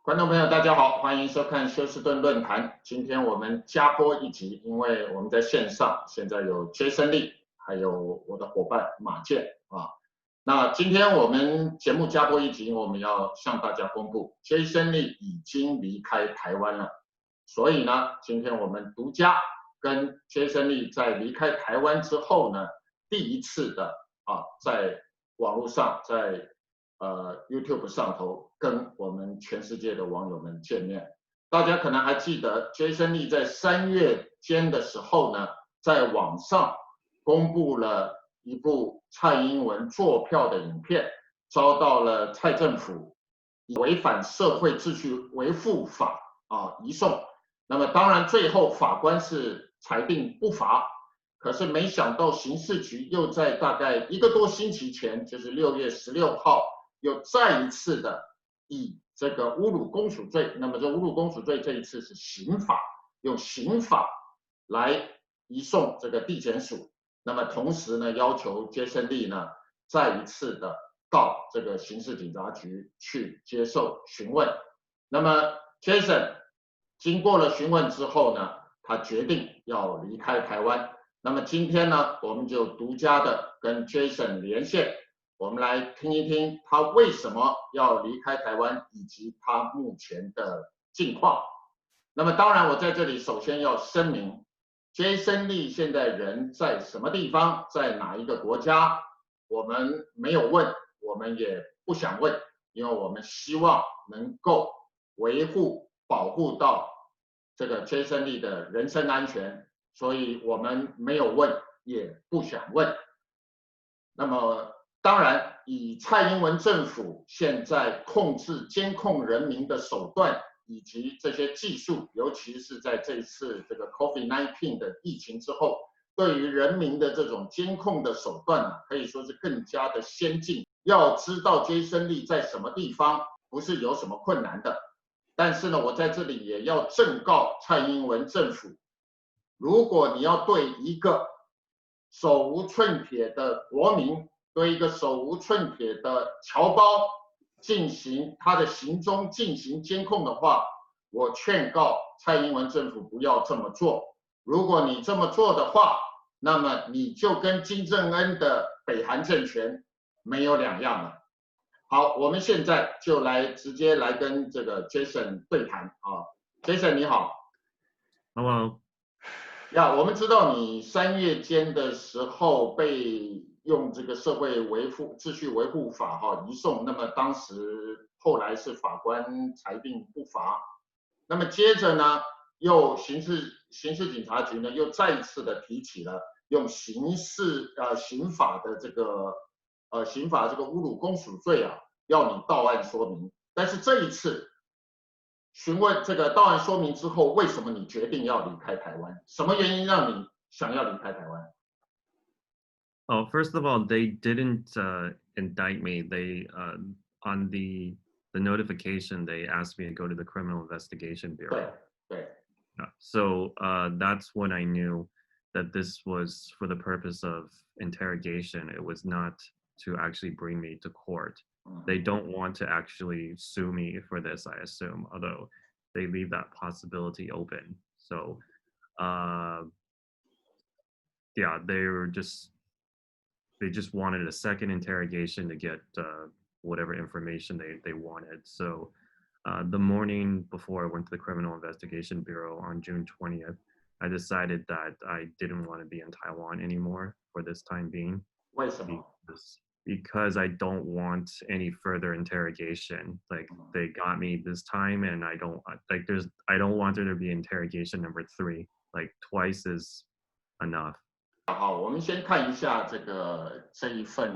观众朋友，大家好，欢迎收看休士顿论坛。今天我们加播一集，因为我们在线上现在有 Jason Lee， 还有我的伙伴马健啊。那今天我们节目加播一集，我们要向大家公布 Jason Lee 已经离开台湾了。所以呢，今天我们独家跟 Jason Lee 在离开台湾之后呢，第一次的在网络上，在YouTube 上头跟我们全世界的网友们见面。大家可能还记得 Jason Lee 在3月间的时候呢，在网上公布了一部蔡英文作票的影片，遭到了蔡政府以违反社会秩序维护法移送。那么当然最后法官是裁定不罚，可是没想到刑事局又在大概1个多星期前，就是6月16号，又再一次的以这个侮辱公署罪，那么这侮辱公署罪这一次是刑法，用刑法来移送这个地检署，那么同时呢，要求Jason Lee呢再一次的到这个刑事警察局去接受询问。那么 Jason 经过了询问之后呢，他决定要离开台湾。那么今天呢，我们就独家的跟 Jason 连线，我们来听一听他为什么要离开台湾，以及他目前的近况。那么当然，我在这里首先要声明 ，Jason Lee 现在人在什么地方，在哪一个国家，我们没有问，我们也不想问，因为我们希望能够维护、保护到这个 Jason Lee 的人身安全。所以我们没有问，也不想问。那么，当然，以蔡英文政府现在控制、监控人民的手段，以及这些技术，尤其是在这次这个 COVID-19 的疫情之后，对于人民的这种监控的手段呢，可以说是更加的先进。要知道Jason Lee在什么地方，不是有什么困难的。但是呢，我在这里也要正告蔡英文政府。如果你要对一个手无寸铁的国民，对一个手无寸铁的侨胞进行他的行踪进行监控的话，我劝告蔡英文政府不要这么做。如果你这么做的话，那么你就跟金正恩的北韩政权没有两样了。好，我们现在就直接来跟这个 Jason 对谈啊。Jason 你好。Hello。我们知道你3月间的时候被用这个社会秩序维护法移送，那么当时后来是法官裁定不罚，那么接着呢，又刑事警察局呢又再一次的提起了用刑法的这个侮辱公署罪要你到案说明，但是这一次询问这个到案说明之后，为什么你决定要离开台湾？什么原因让你想要离开台湾？ Oh, first of all, they didn't indict me. They on the notification, they asked me to go to the Criminal Investigation Bureau. 对。So that's when I knew that this was for the purpose of interrogation. It was not to actually bring me to court. They don't want to actually sue me for this, I assume, although they leave that possibility open. So yeah, they just wanted a second interrogation to get whatever information they wanted. So the morning before I went to the Criminal Investigation Bureau on June 20th, I decided that I didn't want to be in Taiwan anymore for this time being. 为什么？ Because I don't want any further interrogation. Like they got me this time, and I don't want there to be interrogation number 3. Like twice is enough. 好，我们先看一下这一次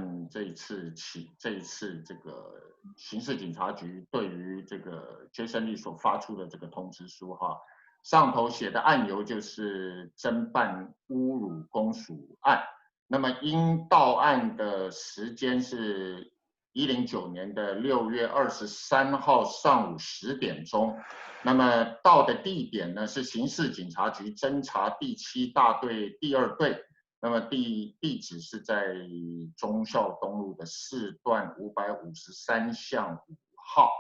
这个刑事警察局对于这个 Jason Lee 所发出的这个通知书上头写的案由就是侦办侮辱公署案。那么因到案的时间是109年的6月23号上午10点钟，那么到的地点呢是刑事警察局侦查第7大队第2队，那么地址是在忠孝东路的4段553巷5号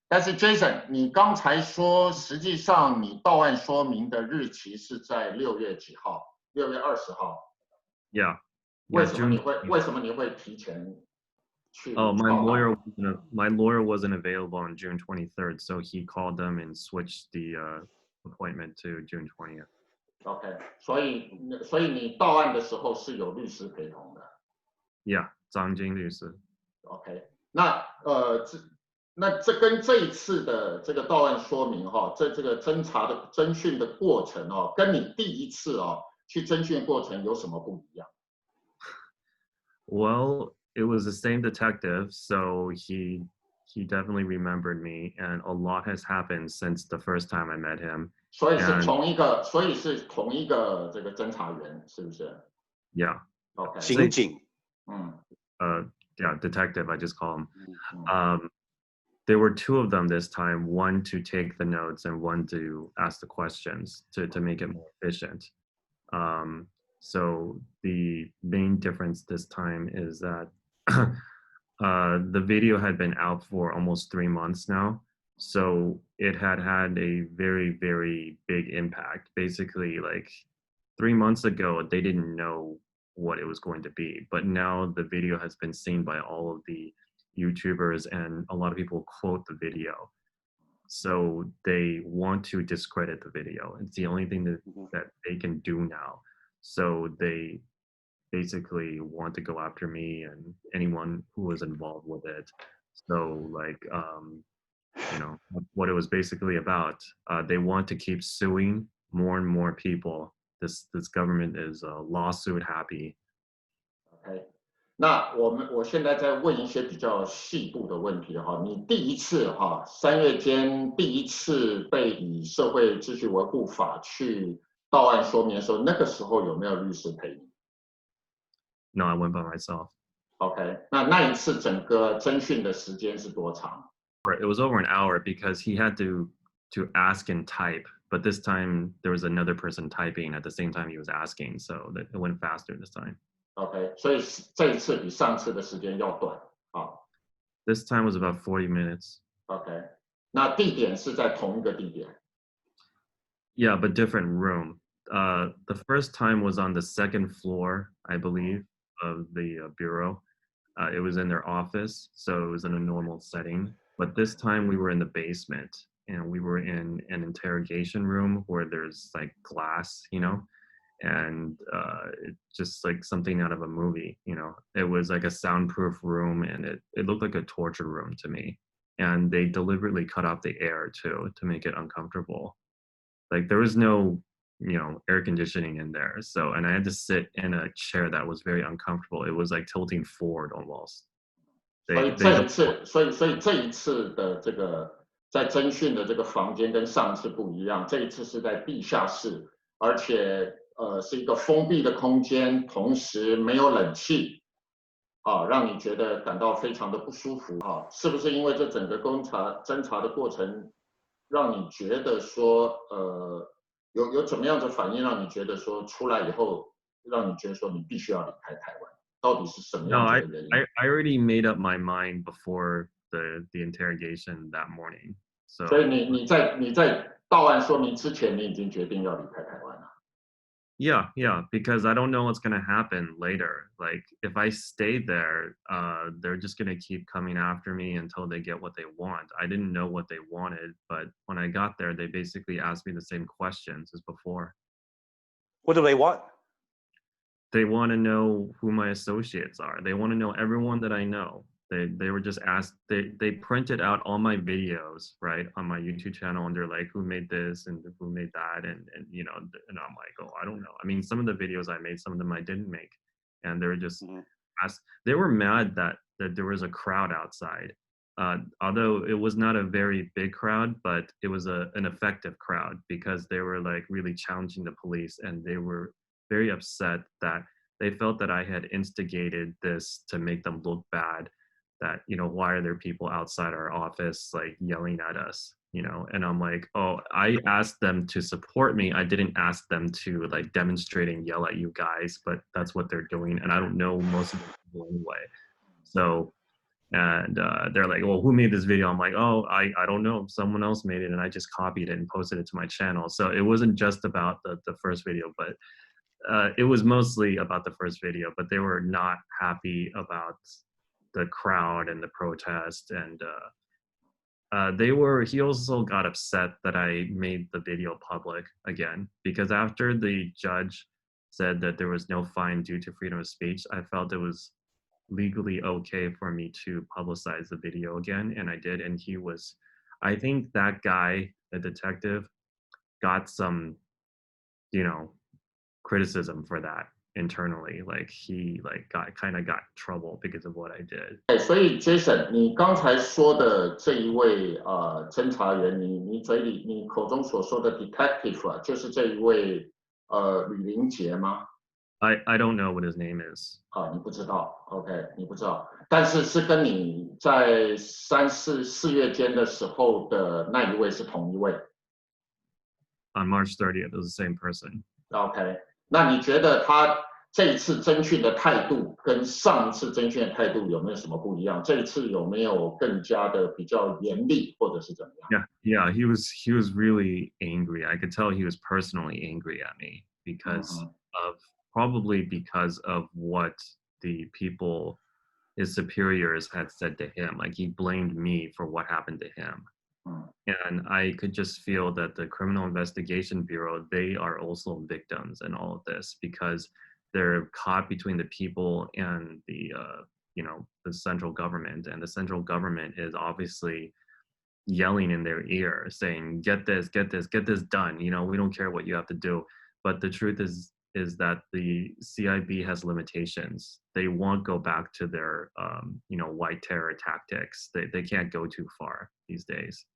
但是 Jason， 你刚才说，实际上你到案说明的日期是在6月几号？6月20号。Yeah. 为什么你会提前去？ Oh, my lawyer wasn't available on June 23rd, so he called them and switched the appointment to June 20th. OK， 所以你到案的时候是有律师陪同的。Yeah， 张金律师。OK， 那这跟这一次的这个到案说明这个侦讯的过程跟你第一次去侦讯过程有什么不一样？ Well, it was the same detective, so he definitely remembered me, and a lot has happened since the first time I met him. 所以是同一个这个侦查员，是不是？ Yeah. OK。刑警。Yeah, detective. I just call him. There were two of them this time, one to take the notes and one to ask the questions to make it more efficient. So the main difference this time is that the video had been out for almost 3 months now. So it had a very, very big impact. Basically, like 3 months ago, they didn't know what it was going to be. But now the video has been seen by all of the YouTubers, and a lot of people quote the video. So they want to discredit the video. It's the only thing that they can do now. So they basically want to go after me and anyone who was involved with it. So like, what it was basically about, they want to keep suing more and more people. This government is lawsuit happy. OK， 那我现在在问一些比较细部的问题你第一次3月间第一次被以社会秩序维护法去到案说明的时候，那个时候有没有律师陪你？ No, I went by myself. OK， 那一次整个侦讯的时间是多长？ It was over an hour because he had to ask and type, but this time there was another person typing at the same time he was asking, so that it went faster this time. OK， 所以这一次比上次的时间要短。This time was about 40 minutes. OK， 那地点是在同一个地点。 Yeah, but different room. The first time was on the second floor, I believe, of the bureau. It was in their office, so it was in a normal setting. But this time we were in the basement, and we were in an interrogation room where there's like glass, and it's just like something out of a movie, It was like a soundproof room, and it looked like a torture room to me. And they deliberately cut off the air too to make it uncomfortable. Like there was no air conditioning in there. So, and I had to sit in a chair that was very uncomfortable. It was like tilting forward almost. 所以这一次的这个在侦讯的这个房间跟上次不一样，这一次是在地下室，而且是一个封闭的空间，同时没有冷气，让你觉得感到非常的不舒服是不是因为这整个侦查的过程，让你觉得说有怎么样的反应，让你觉得说出来以后，让你觉得说你必须要离开台湾？到底是什么样的原因？ No, I already made up my mind before the interrogation that morning. 所以你在到案说明之前，你已经决定要离开台湾了。 Yeah, because I don't know what's gonna happen later. Like if I stay there, they're just gonna keep coming after me until they get what they want. I didn't know what they wanted, but when I got there, they basically asked me the same questions as before. What do they want? They want to know who my associates are. They want to know everyone that I know. They were just asked, they printed out all my videos, right, on my YouTube channel, and they're like, who made this and who made that, and and I'm like, oh, I don't know. I mean, some of the videos I made, some of them I didn't make, and they were just asked. They were mad that there was a crowd outside, although it was not a very big crowd, but it was an effective crowd because they were like really challenging the police, and they were very upset that they felt that I had instigated this to make them look bad. That why are there people outside our office like yelling at us, and I'm like, oh, I asked them to support me. I didn't ask them to like demonstrate and yell at you guys, but that's what they're doing, and I don't know most of the people anyway. So And they're like, well, who made this video? I'm like, oh, I don't know. Someone else made it, and I just copied it and posted it to my channel. So it wasn't just about the first video, but it was mostly about the first video. But they were not happy about the crowd and the protest. And he also got upset that I made the video public again, because after the judge said that there was no fine due to freedom of speech, I felt it was legally okay for me to publicize the video again, and I did. And I think that guy, the detective, got some, criticism for that internally. Like he got trouble because of what I did. 所以 Jason， 你刚才说的这一位侦查员，你口中所说的 detective 啊，就是这一位吕林杰吗？ I don't know what his name is. 你不知道 ，OK， 你不知道，但是是跟你在4月间的时候的那一位是同一位。On March 30th, it was the same person. OK， 那你觉得他这一次侦讯的态度跟上一次侦讯的态度有没有什么不一样？这一次有没有更加的比较严厉，或者是怎么样？ Yeah, he was really angry. I could tell he was personally angry at me probably because of what the people, his superiors, had said to him. Like, he blamed me for what happened to him. And I could just feel that the Criminal Investigation Bureau, they are also victims in all of this, because they're caught between the people and the central government. And the central government is obviously yelling in their ear, saying, get this done. We don't care what you have to do. But the truth is that the CIB has limitations. They won't go back to their, white terror tactics. They can't go too far these days.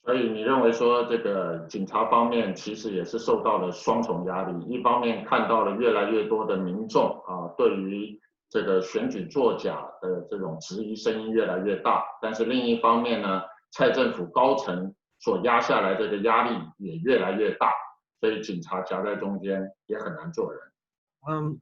所以你认为说这个警察方面其实也是受到了双重压力，一方面看到了越来越多的民众对于这个选举作假的这种质疑声音越来越大，但是另一方面呢，蔡政府高层所压下来的这个压力也越来越大，所以警察夹在中间也很难做人。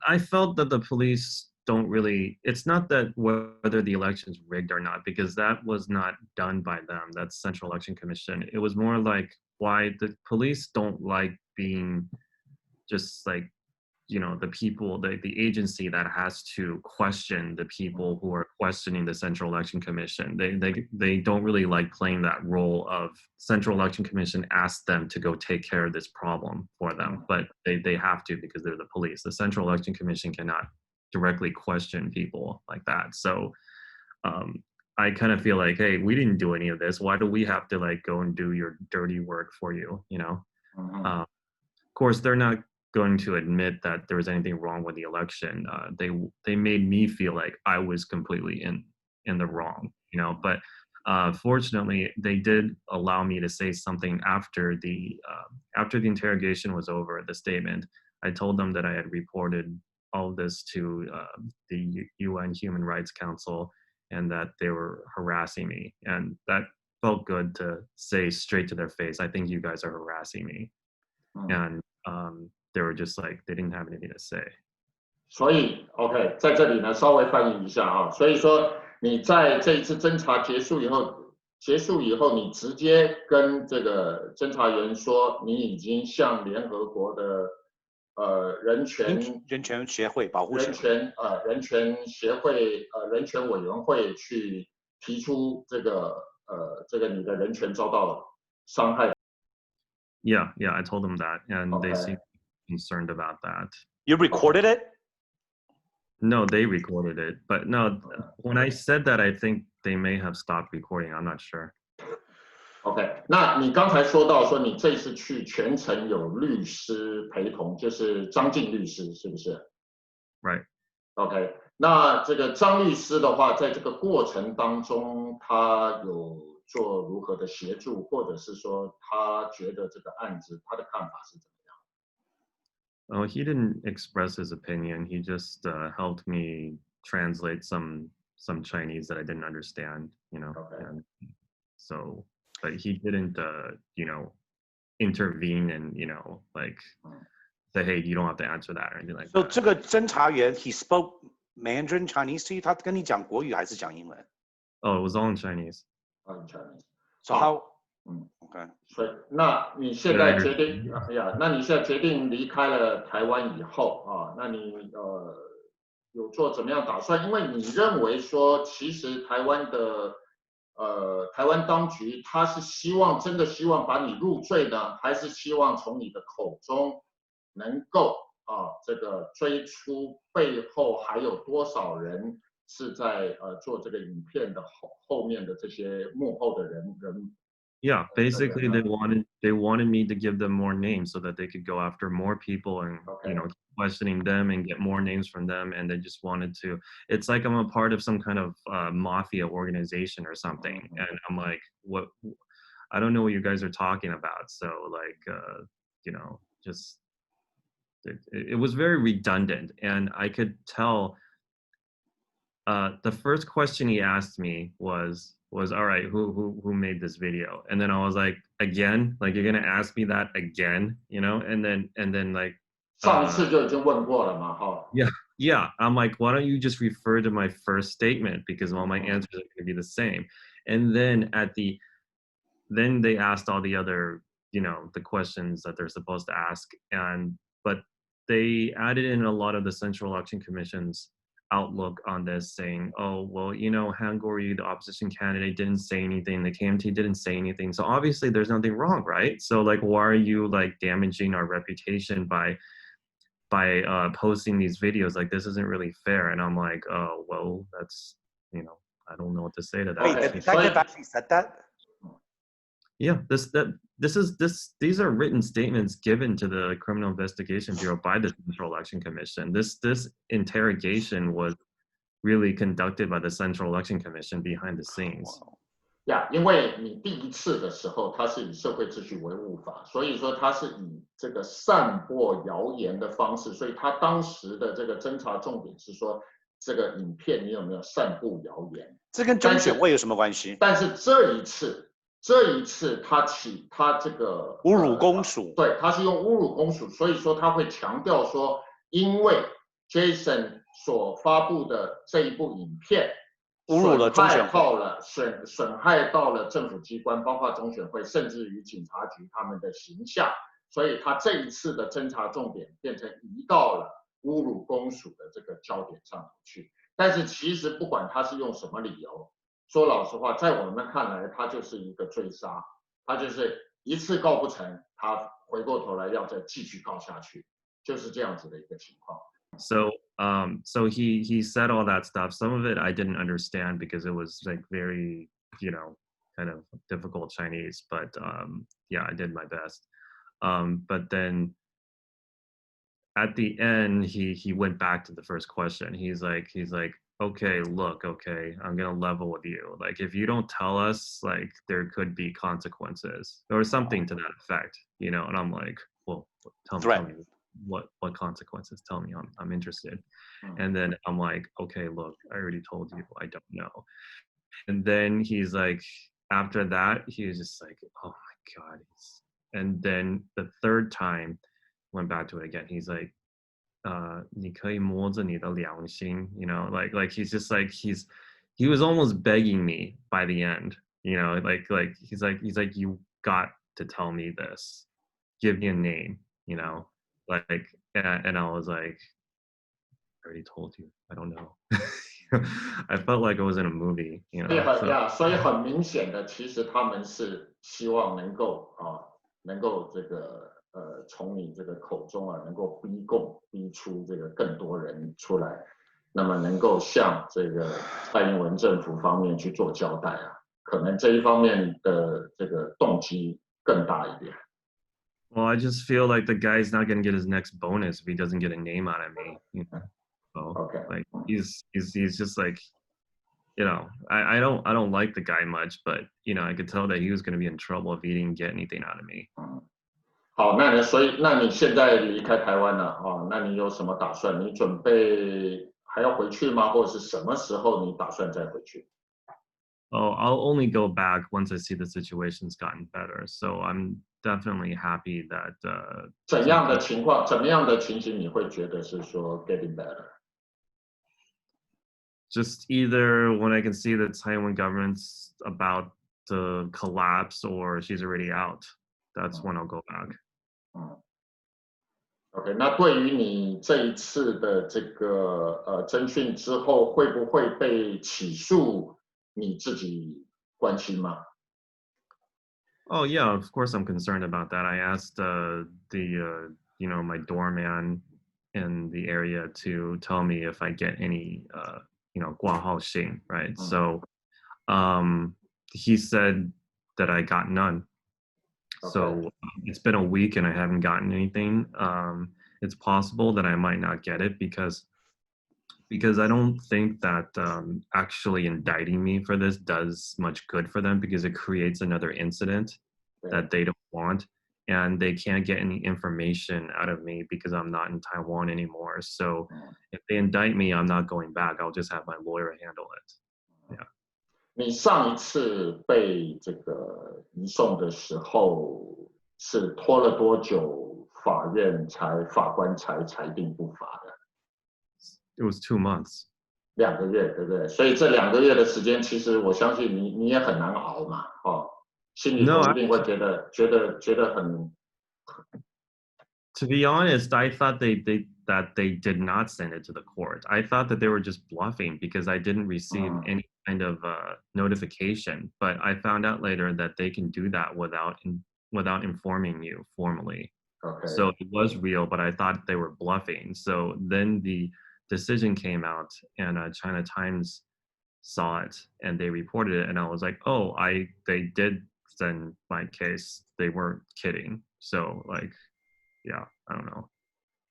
I felt that the police don't really, it's not that whether the election's rigged or not, because that was not done by them. That's Central Election Commission. It was more like why the police don't like being just like, the people, the agency that has to question the people who are questioning the Central Election Commission. They don't really like playing that role of Central Election Commission asked them to go take care of this problem for them, but they have to because they're the police. The Central Election Commission cannot directly question people like that. So I kind of feel like, hey, we didn't do any of this. Why do we have to like go and do your dirty work for you? Of course, they're not going to admit that there was anything wrong with the election. They made me feel like I was completely in the wrong, But fortunately, they did allow me to say something after the interrogation was over. The statement, I told them that I had reported all of this to the UN Human Rights Council and that they were harassing me, and that felt good to say straight to their face. I think you guys are harassing me, and they were just like, they didn't have anything to say. 所以 OK， 在这里呢稍微翻译一下啊，所以说你在这一次侦查结束以后，你直接跟这个侦查员说，你已经向联合国的人权协会保护人权协会人权委员会去提出这个你的人权遭到伤害。Yeah, I told them that, and they seemed concerned about that. You recorded it? No, they recorded it. But no, when I said that, I think they may have stopped recording. I'm not sure. OK， 那你刚才说到说你这次去全程有律师陪同，就是张晋律师，是不是 ？Right. OK， 那这个张律师的话，在这个过程当中，他有做如何的协助，或者是说他觉得这个案子他的看法是怎么样？ Oh, he didn't express his opinion. He just helped me translate some Chinese that I didn't understand, Okay. And so, but he didn't, intervene and, like say, hey, you don't have to answer that or anything like that. So 这个侦查员 he spoke Mandarin Chinese to you? 他跟你讲国语还是讲英文 Oh, it was all in Chinese. In Chinese. So how? Okay. 所以，那你现在决定，那你现在决定离开了台湾以后啊，那你有做怎么样打算？因为你认为说，其实台湾的台湾当局他是真的希望把你入罪呢，还是希望从你的口中能够这个追出背后还有多少人是在做这个影片的后面的这些幕后的人？ Yeah, basically they wanted me to give them more names so that they could go after more people and questioning them and get more names from them, and they just wanted to. It's like I'm a part of some kind of mafia organization or something, and I'm like, what? I don't know what you guys are talking about. So like, just it was very redundant, and I could tell. The first question he asked me was all right, who made this video? And then I was like, again, like you're gonna ask me that again, and then like 上一次就已经问过了嘛，哈。Yeah, I'm like, why don't you just refer to my first statement, because all my answers are gonna be the same. And then then they asked all the other, the questions that they're supposed to ask, but they added in a lot of the Central Election Commission's outlook on this, saying, oh, well, Han Kuo-yu, the opposition candidate, didn't say anything, the KMT didn't say anything, so obviously there's nothing wrong, right? So like, why are you like damaging our reputation by posting these videos? Like, this isn't really fair. And I'm like, oh, well, that's, I don't know what to say to that. Wait, the detective actually said that? Yeah, these are written statements given to the Criminal Investigation Bureau by the Central Election Commission. This interrogation was really conducted by the Central Election Commission behind the scenes. Yeah, 因为你第一次的时候，它是以社会秩序维护法，所以说它是以这个散播谣言的方式，所以他当时的这个侦查重点是说，这个影片你有没有散布谣言？这跟中选会有什么关系？但是这一次他这个侮辱公署，对，他是用侮辱公署，所以说他会强调说，因为 Jason 所发布的这一部影片侮辱了中选会，损害到了政府机关，包括中选会，甚至于警察局他们的形象，所以他这一次的侦查重点变成移到了侮辱公署的这个焦点上去。但是其实不管他是用什么理由，说老实话，在我们看来，他就是一个追杀，他就是一次告不成，他回过头来要再继续告下去，就是这样子的一个情况。So he said all that stuff. Some of it I didn't understand because it was like very, kind of difficult Chinese, but yeah, I did my best. But then at the end, he went back to the first question. He's like, okay, look, okay, I'm gonna level with you. Like, if you don't tell us, like, there could be consequences or something to that effect, And I'm like, well, tell me what consequences? Tell me, I'm interested. And then I'm like, okay, look, I already told you, I don't know. And then he's like, after that, he was just like, oh my God. And then the third time, went back to it again. He's like, 你可以摸着你的良心, like he's just like, he was almost begging me by the end, like he's like, you got to tell me this, give me a name, like, and I was like, I already told you, I don't know. I felt like I was in a movie,所以很明显的，其实他们是希望能够这个从你这个口中能够逼出这个更多人出来，那么能够向这个蔡英文政府方面去做交代可能这一方面的这个动机更大一点。Well, I just feel like the guy's not going to get his next bonus if he doesn't get a name out of me. So, okay. Like he's just like, I don't like the guy much, but I could tell that he was going to be in trouble if he didn't get anything out of me. 好，那你现在离开台湾了那你有什么打算？你准备还要回去吗？或者是什么时候你打算再回去？ Oh, I'll only go back once I see the situation's gotten better. So I'm definitely happy that. 怎么样的情形你会觉得是说 getting better？ just either when I can see the Taiwan government's about to collapse or she's already out, that's when I'll go back. OK， 那对于你这一次的这个侦讯之后，会不会被起诉？你自己关心吗？ Oh yeah, of course I'm concerned about that. I asked my doorman in the area to tell me if I get any 挂号信, right? So he said that I got none. Okay. So it's been a week and I haven't gotten anything. It's possible that I might not get it because I don't think that actually indicting me for this does much good for them, because it creates another incident that they don't want, and they can't get any information out of me because I'm not in Taiwan anymore. So if they indict me, I'm not going back. I'll just have my lawyer handle it. Yeah. 你上一次被这个移送的时候是拖了多久？法官才裁定不罚的？ It was 2 months. 2个月，对不对？所以这2个月的时间，其实我相信你也很难熬嘛，心里头一定会觉得很。To be honest, I thought they did not send it to the court. I thought that they were just bluffing because I didn't receive any kind of notification. But I found out later that they can do that without informing you formally. Okay. So it was real, but I thought they were bluffing. So then the decision came out, and China Times saw it and they reported it, and I was like, oh, they did send my case. They weren't kidding. So yeah, I don't know.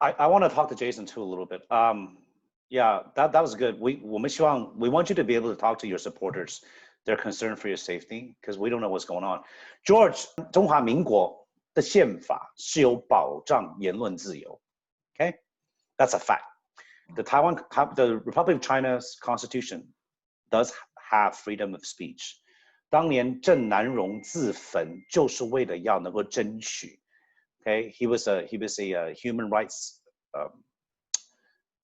I want to talk to Jason too a little bit. Yeah, that was good. We want you to be able to talk to your supporters. They're concerned for your safety because we don't know what's going on. George, 中华民国的宪法是有保障言论自由. Okay, that's a fact. The Republic of China's constitution does have freedom of speech. 当年郑南榕自焚就是为了要能够争取。Okay, he was a human rights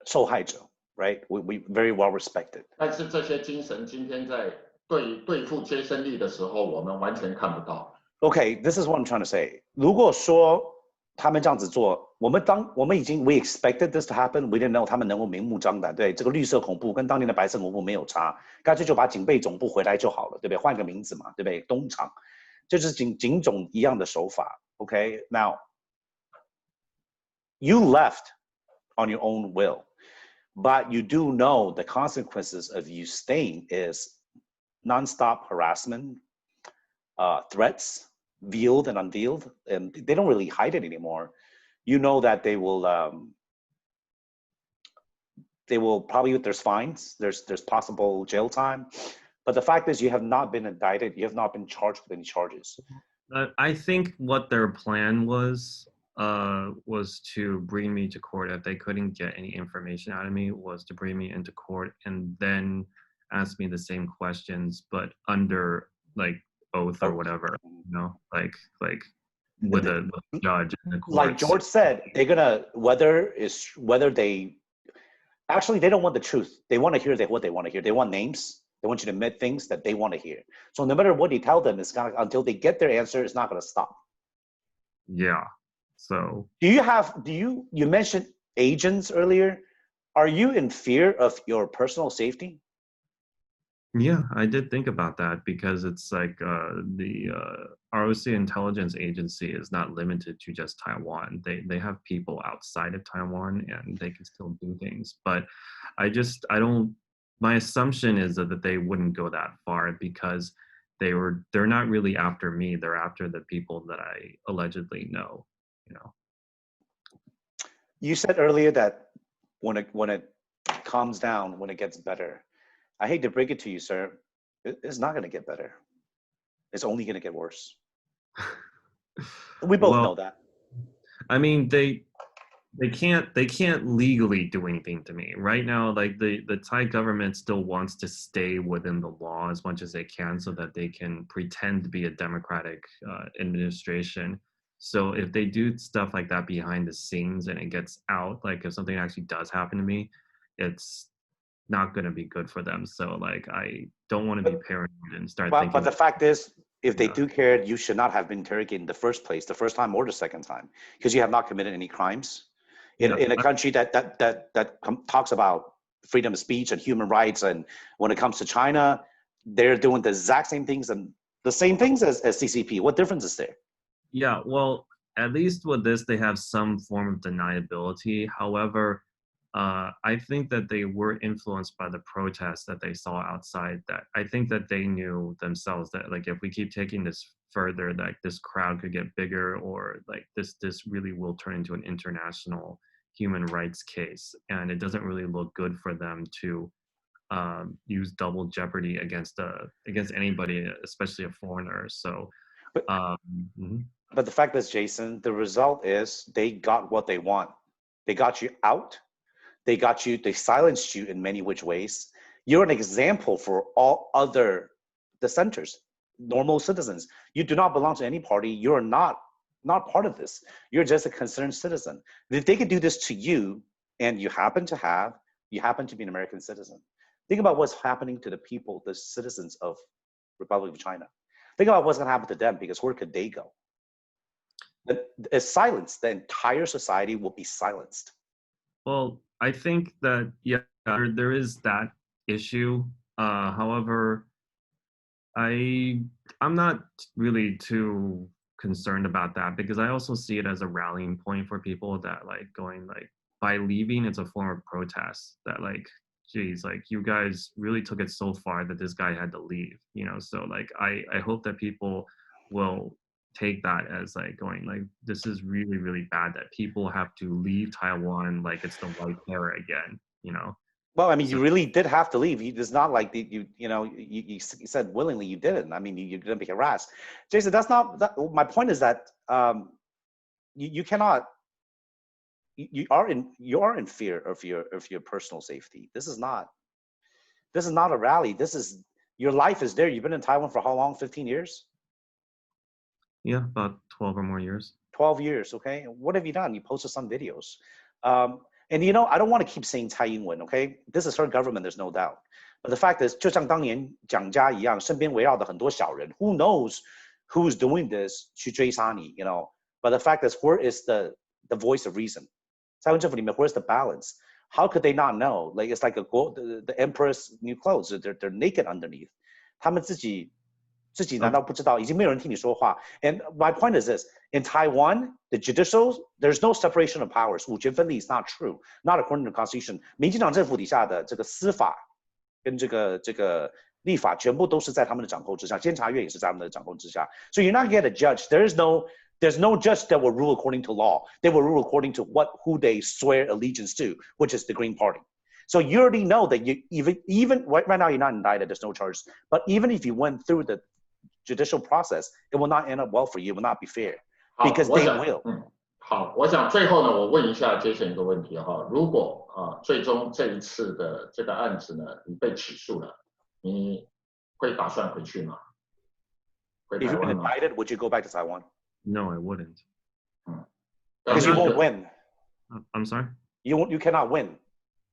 受害者, right? We very well respected. 但是这些精神今天在对付接生力的时候，我们完全看不到。Okay, this is what I'm trying to say. 如果说他们这样子做，我们we expected this to happen. We didn't know 他们能够明目张胆，对这个绿色恐怖跟当年的白色恐怖没有差，干脆就把警备总部回来就好了，对不对？换个名字嘛，对不对？东厂，就是警总一样的手法。Okay, now you left on your own will, but you do know the consequences of you staying is nonstop harassment, threats, veiled and unveiled, and they don't really hide it anymore. You know that they will probably, there's fines, there's possible jail time, but the fact is you have not been indicted, you have not been charged with any charges. I think what their plan was to bring me to court. If they couldn't get any information out of me, was to bring me into court and then ask me the same questions, but under oath or whatever, with a judge in the court. Like George said, they're gonna whether they actually they don't want the truth. They want to hear what they want to hear. They want names. They want you to admit things that they want to hear. So no matter what you tell them, it's gonna until they get their answer, it's not gonna stop. Yeah. So you mentioned agents earlier. Are you in fear of your personal safety? Yeah, I did think about that because it's the ROC intelligence agency is not limited to just Taiwan. They have people outside of Taiwan and they can still do things. But my assumption is that they wouldn't go that far because they're not really after me. They're after the people that I allegedly know. You said earlier that when it calms down, when it gets better. I hate to break it to you, sir. It's not going to get better. It's only going to get worse. We both know that. I mean, they can't legally do anything to me right now. The Thai government still wants to stay within the law as much as they can so that they can pretend to be a democratic administration. So if they do stuff like that behind the scenes and it gets out, if something actually does happen to me, it's not going to be good for them. So like, I don't want to be paranoid and start thinking. But the fact is, if they do care, you should not have been interrogated in the first place, the first time or the second time, because you have not committed any crimes. In a country that talks about freedom of speech and human rights, and when it comes to China, they're doing the exact same things and the same things as CCP. What difference is there? Yeah, well, at least with this, they have some form of deniability. However, I think that they were influenced by the protests that they saw outside. That I think that they knew themselves that like if we keep taking this further, like this crowd could get bigger, or like this really will turn into an international human rights case, and it doesn't really look good for them to use double jeopardy against anybody, especially a foreigner. So, but the fact is, Jason, the result is they got what they want. They got you out. They silenced you in many which ways. You're an example for all other dissenters, normal citizens. You do not belong to any party. You're not part of this. You're just a concerned citizen. If they could do this to you, and you happen to be an American citizen, think about what's happening to the people, the citizens of Republic of China. Think about what's going to happen to them, because where could they go? A silence, the entire society will be silenced. Well, I think that, yeah, there is that issue. However, I'm not really too concerned about that, because I also see it as a rallying point for people that like going like by leaving, it's a form of protest that like, geez, like you guys really took it so far that this guy had to leave, you know? So like, I hope that people will take that as like going like, this is really, really bad that people have to leave Taiwan like it's the white terror again, you know? Well, I mean, you really did have to leave. It's not like you said willingly you didn't. I mean, you didn't be harassed. Jason, that's not, my point is that you cannot, you are in fear of your personal safety. This is not a rally. Your life is there. You've been in Taiwan for how long? 15 years? Yeah, about 12 or more years. 12 years, okay? What have you done? You posted some videos. And I don't want to keep saying Tsai Ing-wen, okay? This is her government, there's no doubt. But the fact is, 就像当年蒋家一样，身边围绕的很多小人, who knows who's doing this 去追杀你, But the fact is, where is the voice of reason? 蔡英文政府里面, where's the balance? How could they not know? Like it's like the emperor's new clothes. They're naked underneath. 他们自己难道不知道？已经没有人听你说话。And my point is this: in Taiwan, the judicial, there's no separation of powers. 五权分立 is not true, not according to the Constitution. 民进党政府底下的这个司法跟这个立法全部都是在他们的掌控之下，监察院也是在他们的掌控之下。So you're not get a judge. There's no judge that will rule according to law. They will rule according to who they swear allegiance to, which is the Green Party. So you already know that you even right now you're not indicted. There's no charges. But even if you went through the judicial process, it will not end up well for you. It will not be fair because they will. 好，我想最后呢，我问一下Jason一个问题哈，如果最终这一次的这个案子呢，你被起诉了，你会打算回去吗？ If you've been indicted, would you go back to Taiwan? No, I wouldn't. Because you won't win. I'm sorry? You cannot win.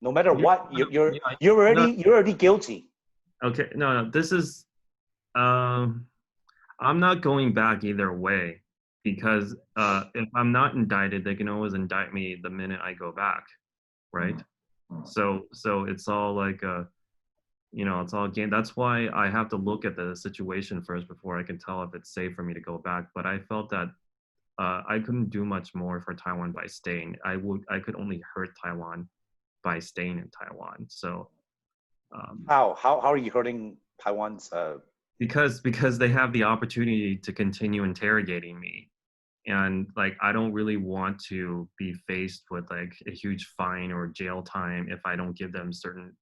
No matter what, you're already guilty. Okay, no, this is I'm not going back either way, because if I'm not indicted, they can always indict me the minute I go back, right? So it's all like it's all game. That's why I have to look at the situation first before I can tell if it's safe for me to go back. But I felt that I couldn't do much more for Taiwan by staying. I could only hurt Taiwan by staying in Taiwan. So how are you hurting Taiwan's because they have the opportunity to continue interrogating me, and like I don't really want to be faced with like a huge fine or jail time if I don't give them certain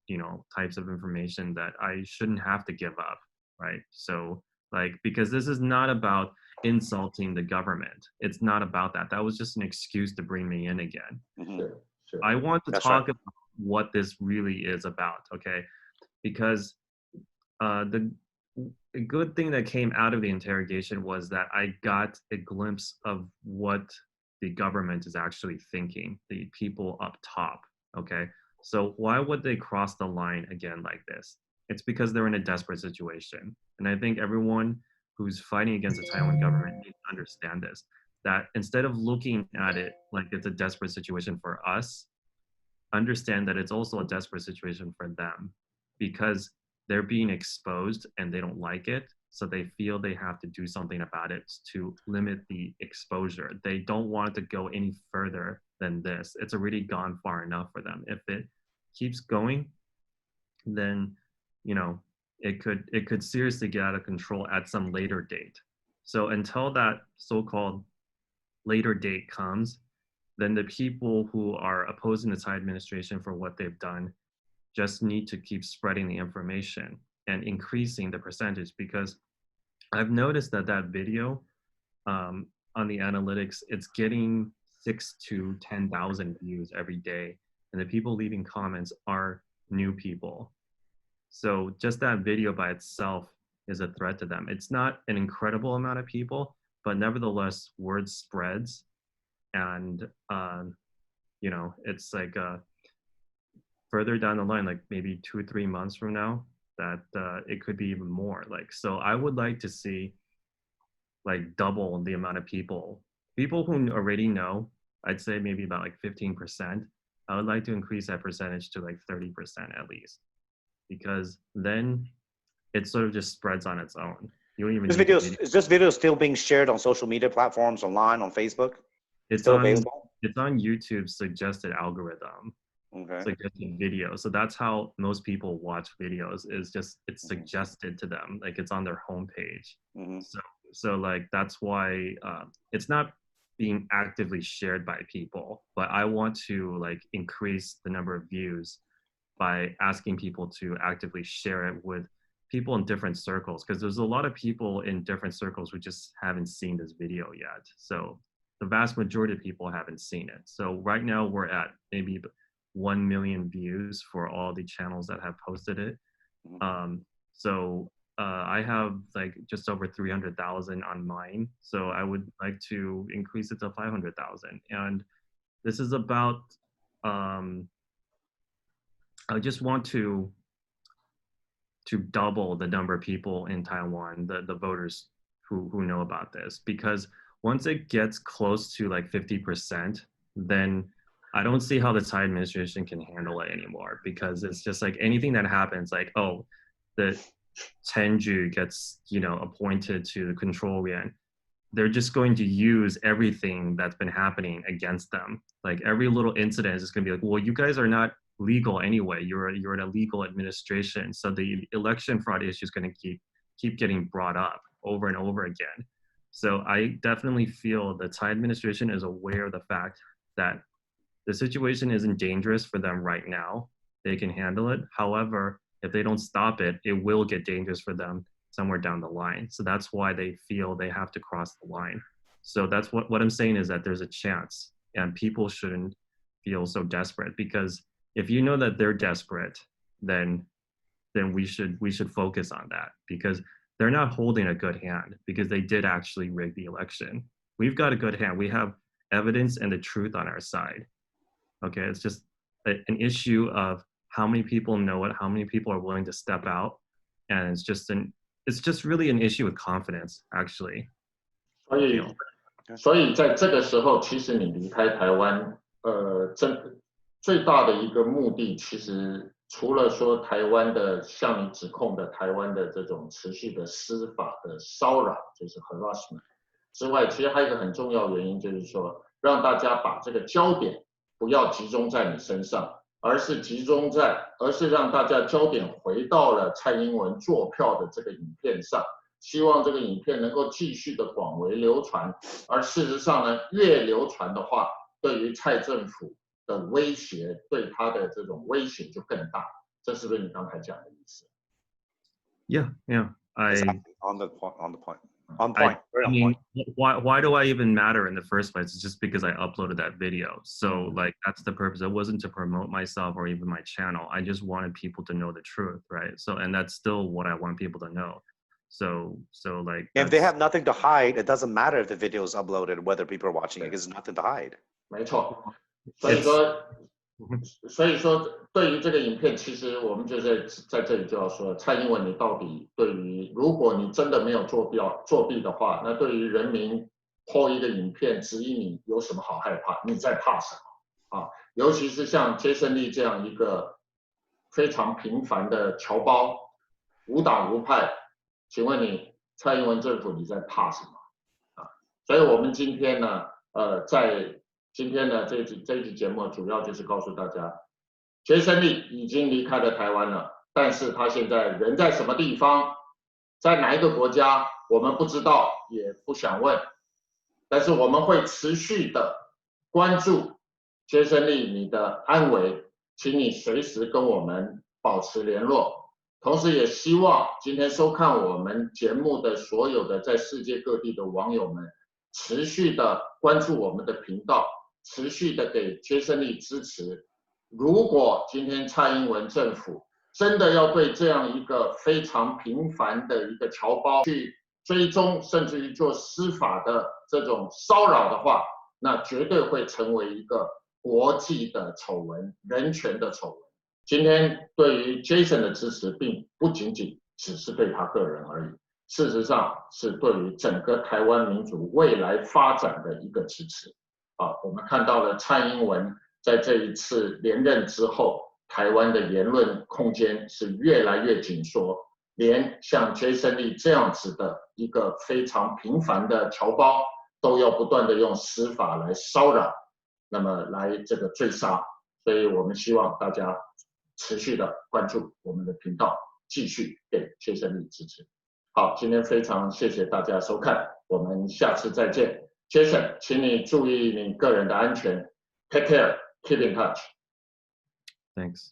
types of information that I shouldn't have to give up, right? So like, because this is not about insulting the government, it's not about that. That was just an excuse to bring me in again. Sure. I want to talk about what this really is about, okay? Because a good thing that came out of the interrogation was that I got a glimpse of what the government is actually thinking, the people up top, okay? So why would they cross the line again like this? It's because they're in a desperate situation. And I think everyone who's fighting against the Taiwan government needs to understand this, that instead of looking at it like it's a desperate situation for us, understand that it's also a desperate situation for them, because they're being exposed and they don't like it. So they feel they have to do something about it to limit the exposure. They don't want it to go any further than this. It's already gone far enough for them. If it keeps going, then, you know, it could seriously get out of control at some later date. So until that so-called later date comes, then the people who are opposing the Tsai administration for what they've done just need to keep spreading the information and increasing the percentage, because I've noticed that video on the analytics, it's getting 6,000 to 10,000 views every day. And the people leaving comments are new people. So just that video by itself is a threat to them. It's not an incredible amount of people, but nevertheless, word spreads. And, you know, it's like further down the line, like maybe 2 or 3 months from now, that it could be even more. Like, so I would like to see like double the amount of people who already know. I'd say maybe about like 15%. I would like to increase that percentage to like 30% at least, because then it sort of just spreads on its own. You don't even is this video still being shared on social media platforms, online, on Facebook? It's still on, available? It's on YouTube's suggested algorithm. Okay. Suggested video. So that's how most people watch videos, is just it's suggested to them, like it's on their homepage. So like that's why it's not being actively shared by people, but I want to like increase the number of views by asking people to actively share it with people in different circles, because there's a lot of people in different circles who just haven't seen this video yet. So the vast majority of people haven't seen it. So right now we're at maybe 1 million views for all the channels that have posted it. I have like just over 300,000 on mine. So I would like to increase it to 500,000. And this is about, I just want to double the number of people in Taiwan, the voters who know about this, because once it gets close to like 50%, then I don't see how the Tsai administration can handle it anymore, because it's just like anything that happens, like, oh, the Tenju gets, you know, appointed to the control yuan, they're just going to use everything that's been happening against them. Like every little incident is just going to be like, well, you guys are not legal anyway. You're an illegal administration. So the election fraud issue is going to keep getting brought up over and over again. So I definitely feel the Tsai administration is aware of the fact that the situation isn't dangerous for them right now. They can handle it. However, if they don't stop it, it will get dangerous for them somewhere down the line. So that's why they feel they have to cross the line. So that's what I'm saying, is that there's a chance, and people shouldn't feel so desperate, because if you know that they're desperate, then we should focus on that, because they're not holding a good hand, because they did actually rig the election. We've got a good hand. We have evidence and the truth on our side. Okay, it's just an issue of how many people know it, how many people are willing to step out, and it's just really an issue with confidence, actually. 所以在这个时候，其实你离开台湾，最大的一个目的，其实除了说台湾的向你指控的台湾的这种持续的司法的骚扰，就是 harassment 之外，其实还有一个很重要的原因，就是说让大家把这个焦点不要集中在你身上，而是让大家焦点回到了蔡英文作票的这个影片上，希望这个影片能够继续的广为流传。而事实上呢，越流传的话，对于蔡政府的威胁，对他的这种威胁就更大。这是不是你刚才讲的意思？ Yeah. Exactly. On point. Very on point. Why do I even matter in the first place? It's just because I uploaded that video. So like that's the purpose. It wasn't to promote myself or even my channel. I just wanted people to know the truth, right? So, and that's still what I want people to know. So like if they have nothing to hide, it doesn't matter if the video is uploaded, whether people are watching it, because there's nothing to hide. 没错。所以说所以说对于这个影片，其实我们就是在这里就要说，蔡英文你到底对于，如果你真的没有作弊的话，那对于人民播一个影片质疑你有什么好害怕？你在怕什么啊？尤其是像杰森利这样一个非常平凡的侨胞，无党无派，请问你蔡英文政府你在怕什么啊？所以我们今天呢，在今天的这一集节目主要就是告诉大家，杰森利已经离开了台湾了，但是他现在人在什么地方，在哪一个国家，我们不知道，也不想问，但是我们会持续的关注杰森利你的安危，请你随时跟我们保持联络。同时也希望今天收看我们节目的所有的在世界各地的网友们，持续的关注我们的频道，持续的给杰森利支持。如果今天蔡英文政府真的要对这样一个非常平凡的一个侨胞去追踪，甚至于做司法的这种骚扰的话，那绝对会成为一个国际的丑闻，人权的丑闻。今天对于 Jason 的支持，并不仅仅只是对他个人而已，事实上是对于整个台湾民主未来发展的一个支持。我们看到了蔡英文在这一次连任之后，台湾的言论空间是越来越紧缩，连像 Jason Lee 这样子的一个非常平凡的侨胞，都要不断的用司法来骚扰，那么来这个追杀。所以我们希望大家持续的关注我们的频道，继续给 Jason Lee 支持。好，今天非常谢谢大家收看，我们下次再见。Jason， 请你注意你个人的安全。Take care, keep in touch. Thanks.